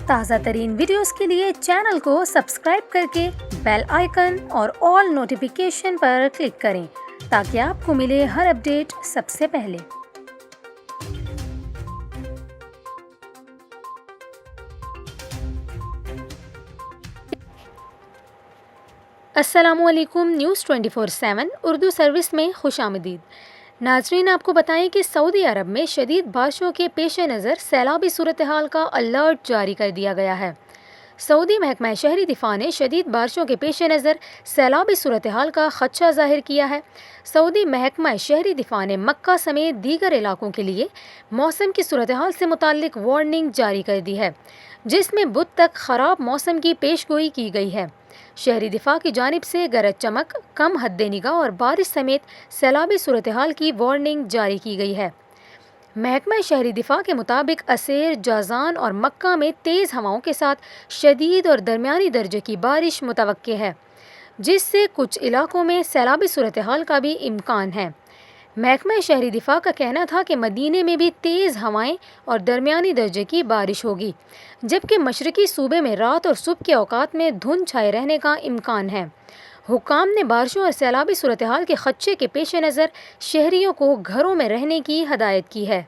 تازہ ترین ویڈیوز کے لیے چینل کو سبسکرائب کر کے بیل آئیکن اور آل نوٹیفیکیشن پر کلک کریں تاکہ آپ کو ملے ہر اپڈیٹ سب سے پہلے۔ السلام علیکم، نیوز 24/7 اردو سروس میں خوش آمدید۔ ناظرین، آپ کو بتائیں کہ سعودی عرب میں شدید بارشوں کے پیش نظر سیلابی صورتحال کا الرٹ جاری کر دیا گیا ہے۔ سعودی محکمہ شہری دفاع نے شدید بارشوں کے پیش نظر سیلابی صورتحال کا خدشہ ظاہر کیا ہے۔ سعودی محکمہ شہری دفاع نے مکہ سمیت دیگر علاقوں کے لیے موسم کی صورتحال سے متعلق وارننگ جاری کر دی ہے، جس میں بدھ تک خراب موسم کی پیش گوئی کی گئی ہے۔ شہری دفاع کی جانب سے گرج چمک، کم حد نگاہ اور بارش سمیت سیلابی صورتحال کی وارننگ جاری کی گئی ہے۔ محکمہ شہری دفاع کے مطابق عسیر، جازان اور مکہ میں تیز ہواؤں کے ساتھ شدید اور درمیانی درجے کی بارش متوقع ہے، جس سے کچھ علاقوں میں سیلابی صورتحال کا بھی امکان ہے۔ محکمہ شہری دفاع کا کہنا تھا کہ مدینے میں بھی تیز ہوائیں اور درمیانی درجے کی بارش ہوگی، جبکہ مشرقی صوبے میں رات اور صبح کے اوقات میں دھند چھائے رہنے کا امکان ہے۔ حکام نے بارشوں اور سیلابی صورتحال کے خدشے کے پیش نظر شہریوں کو گھروں میں رہنے کی ہدایت کی ہے۔